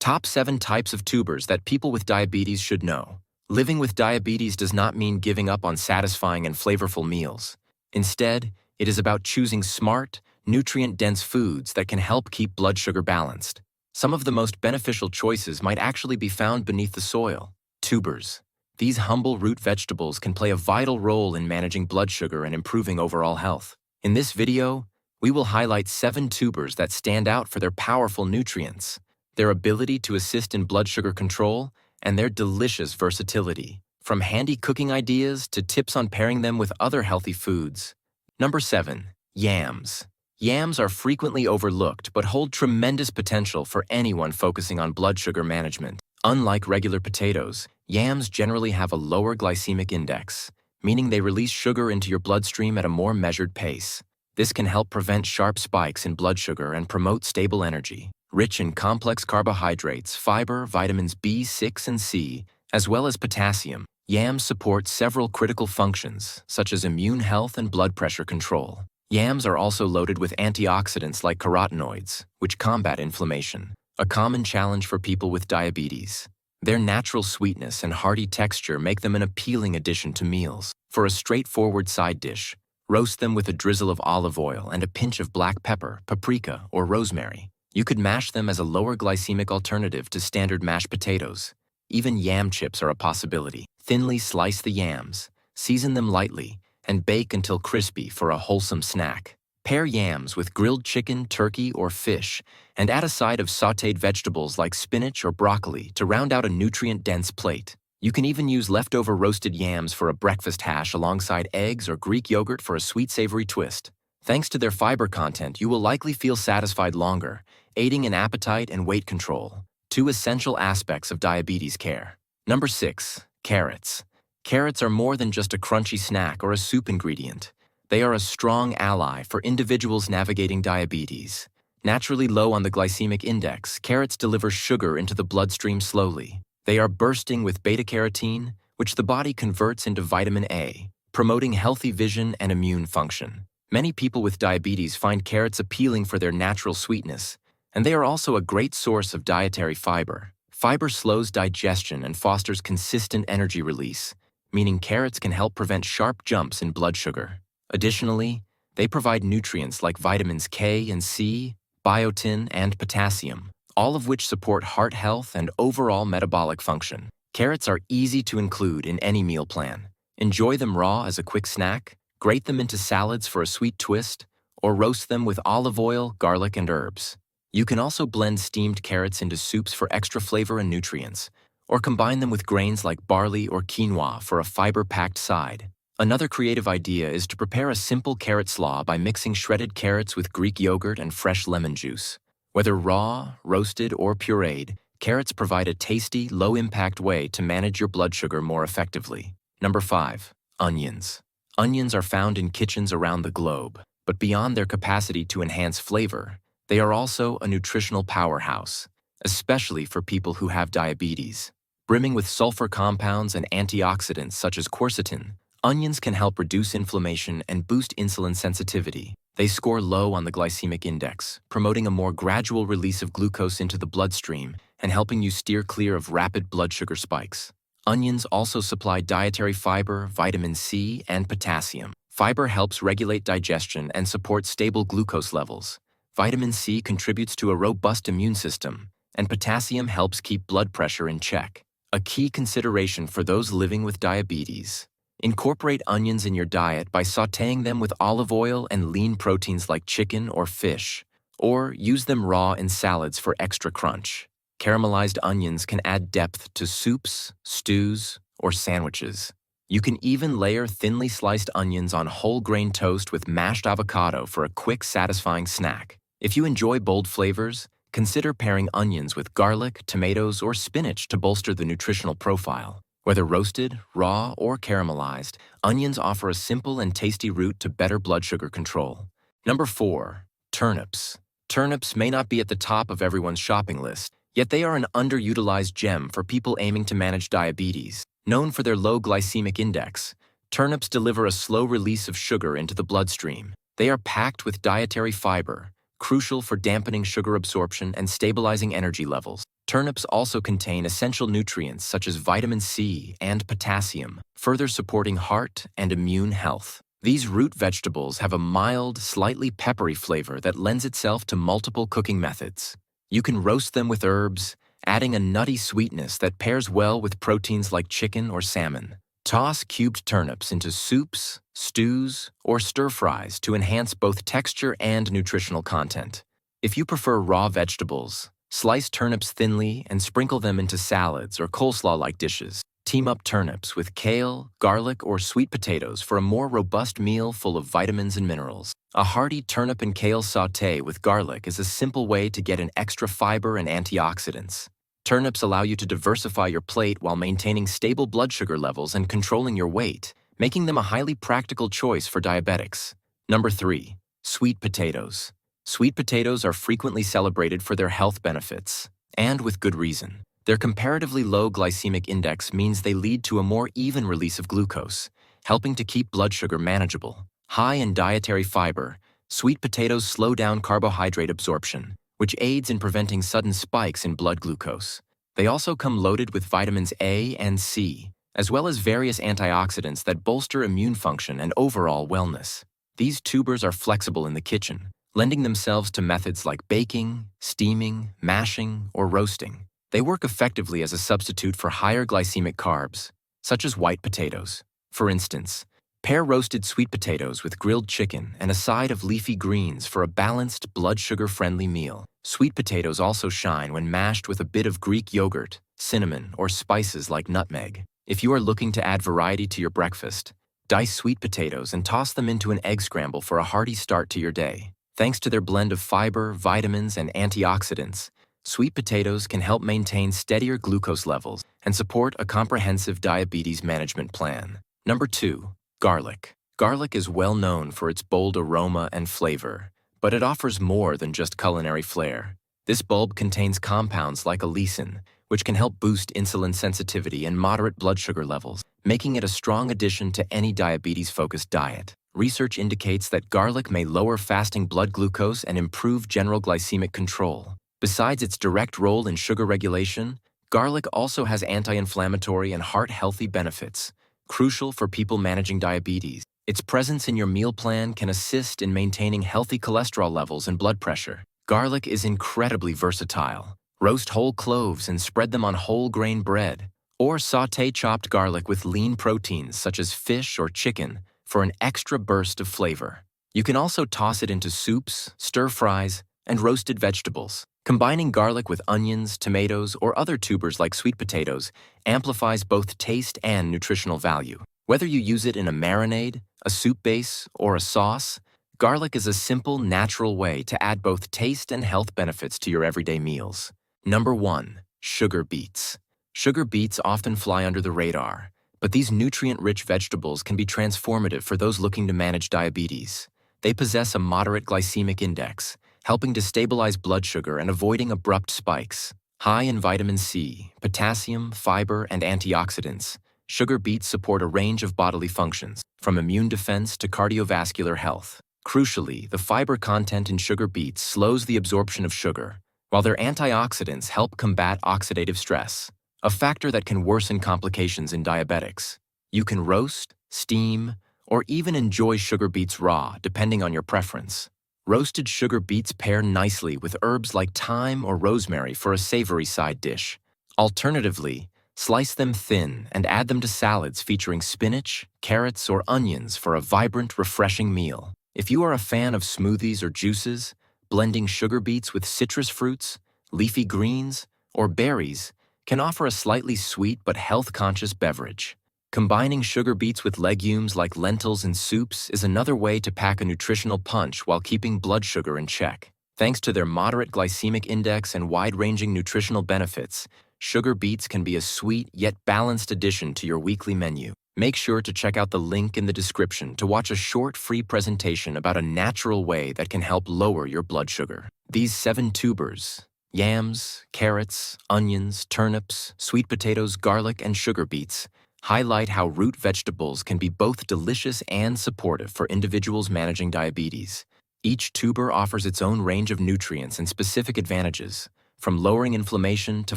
Top 7 types of tubers that people with diabetes should know. Living with diabetes does not mean giving up on satisfying and flavorful meals. Instead, it is about choosing smart, nutrient-dense foods that can help keep blood sugar balanced. Some of the most beneficial choices might actually be found beneath the soil. Tubers. These humble root vegetables can play a vital role in managing blood sugar and improving overall health. In this video, we will highlight 7 tubers that stand out for their powerful nutrients, their ability to assist in blood sugar control, and their delicious versatility, from handy cooking ideas to tips on pairing them with other healthy foods. Number 7. Yams. Yams are frequently overlooked but hold tremendous potential for anyone focusing on blood sugar management. Unlike regular potatoes, yams generally have a lower glycemic index, meaning they release sugar into your bloodstream at a more measured pace. This can help prevent sharp spikes in blood sugar and promote stable energy. Rich in complex carbohydrates, fiber, vitamins B6 and C, as well as potassium, yams support several critical functions, such as immune health and blood pressure control. Yams are also loaded with antioxidants like carotenoids, which combat inflammation, a common challenge for people with diabetes. Their natural sweetness and hearty texture make them an appealing addition to meals. For a straightforward side dish, roast them with a drizzle of olive oil and a pinch of black pepper, paprika, or rosemary. You could mash them as a lower glycemic alternative to standard mashed potatoes. Even yam chips are a possibility. Thinly slice the yams, season them lightly, and bake until crispy for a wholesome snack. Pair yams with grilled chicken, turkey, or fish, and add a side of sautéed vegetables like spinach or broccoli to round out a nutrient-dense plate. You can even use leftover roasted yams for a breakfast hash alongside eggs or Greek yogurt for a sweet, savory twist. Thanks to their fiber content, you will likely feel satisfied longer, aiding in appetite and weight control, 2 essential aspects of diabetes care. Number 6. Carrots. Carrots are more than just a crunchy snack or a soup ingredient. They are a strong ally for individuals navigating diabetes. Naturally low on the glycemic index, carrots deliver sugar into the bloodstream slowly. They are bursting with beta-carotene, which the body converts into vitamin A, promoting healthy vision and immune function. Many people with diabetes find carrots appealing for their natural sweetness, and they are also a great source of dietary fiber. Fiber slows digestion and fosters consistent energy release, meaning carrots can help prevent sharp jumps in blood sugar. Additionally, they provide nutrients like vitamins K and C, biotin, and potassium, all of which support heart health and overall metabolic function. Carrots are easy to include in any meal plan. Enjoy them raw as a quick snack, grate them into salads for a sweet twist, or roast them with olive oil, garlic, and herbs. You can also blend steamed carrots into soups for extra flavor and nutrients, or combine them with grains like barley or quinoa for a fiber-packed side. Another creative idea is to prepare a simple carrot slaw by mixing shredded carrots with Greek yogurt and fresh lemon juice. Whether raw, roasted, or pureed, carrots provide a tasty, low-impact way to manage your blood sugar more effectively. Number 5. Onions. Onions are found in kitchens around the globe, but beyond their capacity to enhance flavor, they are also a nutritional powerhouse, especially for people who have diabetes. Brimming with sulfur compounds and antioxidants such as quercetin, onions can help reduce inflammation and boost insulin sensitivity. They score low on the glycemic index, promoting a more gradual release of glucose into the bloodstream and helping you steer clear of rapid blood sugar spikes. Onions also supply dietary fiber, vitamin C, and potassium. Fiber helps regulate digestion and support stable glucose levels. Vitamin C contributes to a robust immune system, and potassium helps keep blood pressure in check. A key consideration for those living with diabetes: incorporate onions in your diet by sautéing them with olive oil and lean proteins like chicken or fish, or use them raw in salads for extra crunch. Caramelized onions can add depth to soups, stews, or sandwiches. You can even layer thinly sliced onions on whole grain toast with mashed avocado for a quick, satisfying snack. If you enjoy bold flavors, consider pairing onions with garlic, tomatoes, or spinach to bolster the nutritional profile. Whether roasted, raw, or caramelized, onions offer a simple and tasty route to better blood sugar control. Number 4. Turnips. Turnips may not be at the top of everyone's shopping list, yet they are an underutilized gem for people aiming to manage diabetes. Known for their low glycemic index, turnips deliver a slow release of sugar into the bloodstream. They are packed with dietary fiber, crucial for dampening sugar absorption and stabilizing energy levels. Turnips also contain essential nutrients such as vitamin C and potassium, further supporting heart and immune health. These root vegetables have a mild, slightly peppery flavor that lends itself to multiple cooking methods. You can roast them with herbs, adding a nutty sweetness that pairs well with proteins like chicken or salmon. Toss cubed turnips into soups, stews, or stir-fries to enhance both texture and nutritional content. If you prefer raw vegetables, slice turnips thinly and sprinkle them into salads or coleslaw-like dishes. Team up turnips with kale, garlic, or sweet potatoes for a more robust meal full of vitamins and minerals. A hearty turnip and kale sauté with garlic is a simple way to get an extra fiber and antioxidants. Turnips allow you to diversify your plate while maintaining stable blood sugar levels and controlling your weight, making them a highly practical choice for diabetics. Number 3. Sweet potatoes. Sweet potatoes are frequently celebrated for their health benefits, and with good reason. Their comparatively low glycemic index means they lead to a more even release of glucose, helping to keep blood sugar manageable. High in dietary fiber, sweet potatoes slow down carbohydrate absorption, which aids in preventing sudden spikes in blood glucose. They also come loaded with vitamins A and C, as well as various antioxidants that bolster immune function and overall wellness. These tubers are flexible in the kitchen, lending themselves to methods like baking, steaming, mashing, or roasting. They work effectively as a substitute for higher glycemic carbs, such as white potatoes. For instance, pair roasted sweet potatoes with grilled chicken and a side of leafy greens for a balanced, blood sugar-friendly meal. Sweet potatoes also shine when mashed with a bit of Greek yogurt, cinnamon, or spices like nutmeg. If you are looking to add variety to your breakfast, dice sweet potatoes and toss them into an egg scramble for a hearty start to your day. Thanks to their blend of fiber, vitamins, and antioxidants, sweet potatoes can help maintain steadier glucose levels and support a comprehensive diabetes management plan. Number 2. Garlic. Garlic is well known for its bold aroma and flavor, but it offers more than just culinary flair. This bulb contains compounds like allicin, which can help boost insulin sensitivity and moderate blood sugar levels, making it a strong addition to any diabetes-focused diet. Research indicates that garlic may lower fasting blood glucose and improve general glycemic control. Besides its direct role in sugar regulation, garlic also has anti-inflammatory and heart-healthy benefits, crucial for people managing diabetes. Its presence in your meal plan can assist in maintaining healthy cholesterol levels and blood pressure. Garlic is incredibly versatile. Roast whole cloves and spread them on whole grain bread, or sauté chopped garlic with lean proteins such as fish or chicken for an extra burst of flavor. You can also toss it into soups, stir-fries, and roasted vegetables. Combining garlic with onions, tomatoes, or other tubers like sweet potatoes amplifies both taste and nutritional value. Whether you use it in a marinade, a soup base, or a sauce, garlic is a simple, natural way to add both taste and health benefits to your everyday meals. Number 1. Sugar beets. Sugar beets often fly under the radar, but these nutrient-rich vegetables can be transformative for those looking to manage diabetes. They possess a moderate glycemic index, helping to stabilize blood sugar and avoiding abrupt spikes. High in vitamin C, potassium, fiber, and antioxidants, sugar beets support a range of bodily functions, from immune defense to cardiovascular health. Crucially, the fiber content in sugar beets slows the absorption of sugar, while their antioxidants help combat oxidative stress, a factor that can worsen complications in diabetics. You can roast, steam, or even enjoy sugar beets raw, depending on your preference. Roasted sugar beets pair nicely with herbs like thyme or rosemary for a savory side dish. Alternatively, slice them thin and add them to salads featuring spinach, carrots, or onions for a vibrant, refreshing meal. If you are a fan of smoothies or juices, blending sugar beets with citrus fruits, leafy greens, or berries can offer a slightly sweet but health-conscious beverage. Combining sugar beets with legumes like lentils and soups is another way to pack a nutritional punch while keeping blood sugar in check. Thanks to their moderate glycemic index and wide-ranging nutritional benefits, sugar beets can be a sweet yet balanced addition to your weekly menu. Make sure to check out the link in the description to watch a short free presentation about a natural way that can help lower your blood sugar. These 7 tubers, yams, carrots, onions, turnips, sweet potatoes, garlic, and sugar beets, highlight how root vegetables can be both delicious and supportive for individuals managing diabetes. Each tuber offers its own range of nutrients and specific advantages, from lowering inflammation to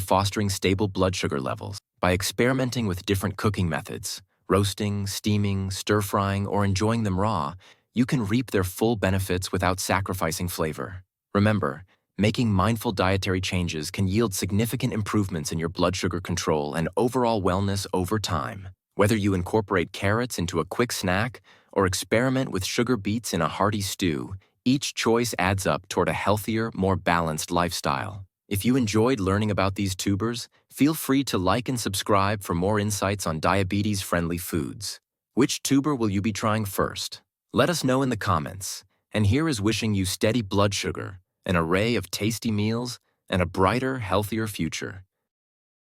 fostering stable blood sugar levels. By experimenting with different cooking methods, roasting, steaming, stir-frying, or enjoying them raw, you can reap their full benefits without sacrificing flavor. Remember, making mindful dietary changes can yield significant improvements in your blood sugar control and overall wellness over time. Whether you incorporate carrots into a quick snack or experiment with sugar beets in a hearty stew, each choice adds up toward a healthier, more balanced lifestyle. If you enjoyed learning about these tubers, feel free to like and subscribe for more insights on diabetes-friendly foods. Which tuber will you be trying first? Let us know in the comments. And here is wishing you steady blood sugar, an array of tasty meals, and a brighter, healthier future.